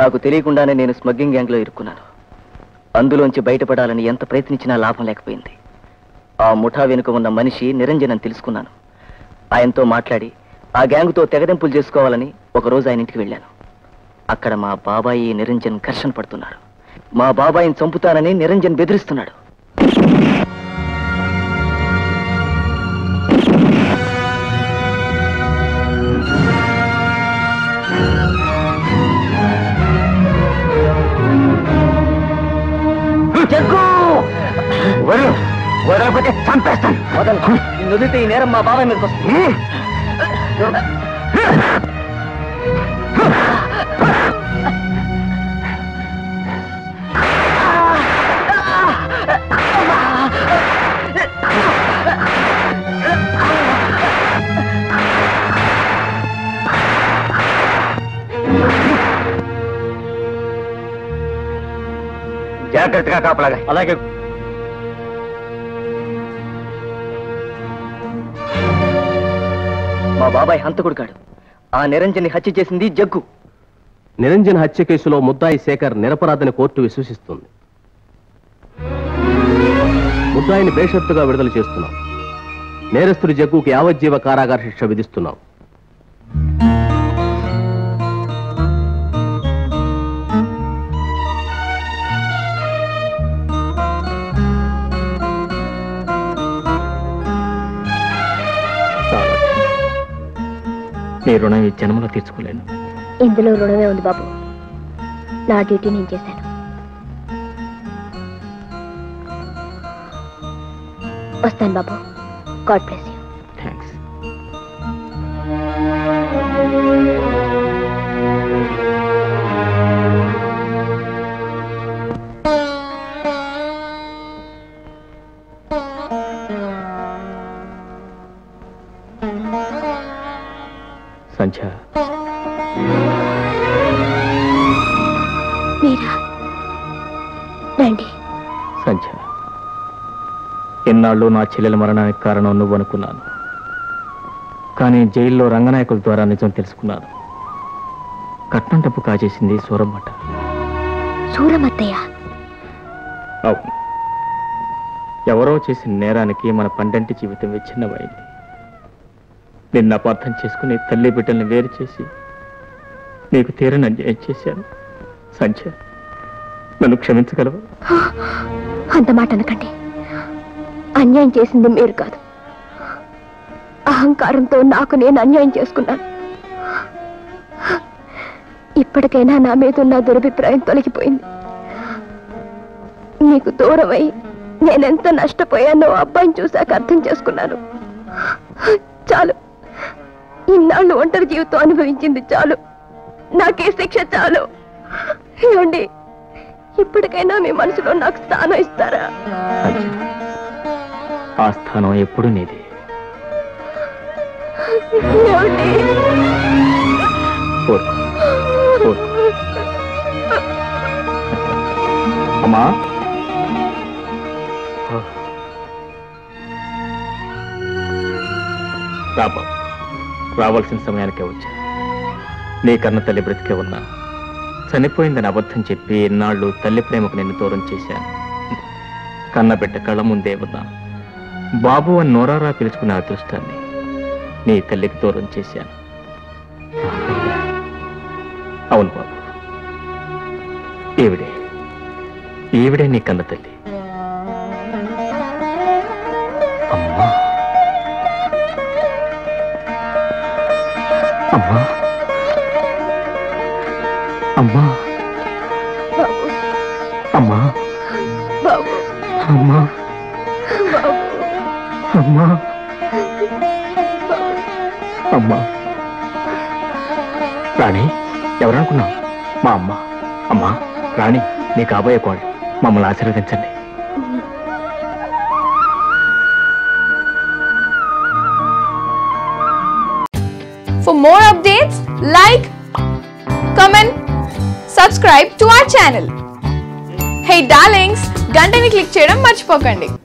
నాకు తెలియకుండానే నేను స్మగ్లింగ్ గ్యాంగ్లో ఇరుక్కున్నాను. అందులోంచి బయటపడాలని ఎంత ప్రయత్నించినా లాభం లేకపోయింది. ఆ ముఠా వెనుక ఉన్న మనిషి నిరంజన్ అని తెలుసుకున్నాను. ఆయనతో మాట్లాడి ఆ గ్యాంగుతో తెగదెంపులు చేసుకోవాలని ఒకరోజు ఆయన ఇంటికి వెళ్ళాను. అక్కడ మా బాబాయి నిరంజన్ ఘర్షణ పడుతున్నారు. మా బాబాయిని చంపుతానని నిరంజన్ బెదిరిస్తున్నాడు. వదలకపోతే చంపేస్తాను. వదిలితే ఈ నేరం మా బాబాయ్ మీదకి వస్తుంది. జాగ్రత్తగా కాపలాగా. అలాగే. మా బాబాయ్ హంతకుడు కాడు. ఆ నిరంజన్ హత్య చేసింది జగ్గు. నిరంజన్ హత్య కేసులో ముద్దాయి శేఖర్ నిరపరాధని కోర్టు విశ్వసిస్తుంది. ముద్దాయిని బేషరతుగా విడుదల చేస్తున్నాం. నేరస్తుడి జగ్గుకి యావజ్జీవ కారాగార శిక్ష విధిస్తున్నాం. నీ రుణం ఈ జన్మలో తీర్చుకోలేను. ఇందులో రుణమే ఉంది బాబు. నా డ్యూటీ నేను చేశాను. వస్తాను బాబు. God bless you. Thanks. Sandhya, మీరా? రండి. సంధ్య, ఎన్నాళ్ళు నా చెల్లెల మరణానికి కారణం నువ్వు అనుకున్నాను. కానీ జైల్లో రంగనాయకుల ద్వారా నిజం తెలుసుకున్నాను. కట్నం డబ్బు కాజేసింది సూరమ్మట. సూరమత్తయ్య? అవును. ఎవరో చేసిన నేరానికి మన పండంటి జీవితం విచ్ఛిన్నమైంది. నిన్న అపార్థం చేసుకుని తల్లి బిడ్డల్ని వేరు చేసి నీకు తీరని అన్యాయం చేశాను. సంధ్య, నన్ను క్షమించగలవా? అంత మాట అనకండి. అన్యాయం చేసింది మీరు కాదు. అహంకారంతో నాకు నేను అన్యాయం చేసుకున్నాను. ఇప్పటికైనా నా మీద ఉన్న దురభిప్రాయం తొలగిపోయింది. నీకు దూరమై నేనెంత నష్టపోయానో అబ్బాయిని చూశాక అర్థం చేసుకున్నాను. చాలు. ఇన్నాళ్ళు ఒంటరి జీవితం అనుభవించింది చాలు. నాకే శిక్ష చాలు. ఏమండి, ఇప్పటికైనా మీ మనసులో నాకు స్థానం ఇస్తారా? ఆ స్థానం ఎప్పుడు నీది. ఏమండి? అమ్మా, రాబా, రావాల్సిన సమయానికే వచ్చా. నీ కన్న తల్లి బ్రతికే ఉన్నా చనిపోయిందని అబద్ధం చెప్పి ఎన్నాళ్ళు తల్లి ప్రేమకు నిన్ను దూరం చేశాను. కన్నబిడ్డ కళ్ళ ముందే ఉన్నా బాబు అని నోరారా పిలుచుకునే అదృష్టాన్ని నీ తల్లికి దూరం చేశాను. అవును బాబు, ఈవిడే నీ కన్న తల్లి. అమ్మా, అమ్మా, అమ్మా, అమ్మా, అమ్మా, అమ్మా, అమ్మా. రాణి, ఎవరనుకున్నావు? మా అమ్మ. అమ్మా, రాణి, నీ కాబోయే కోడలు. మమ్మల్ని ఆశీర్వదించండి. For more updates, like, comment, subscribe to our channel. Hey darlings, గంటని click చేయడం మర్చిపోకండి.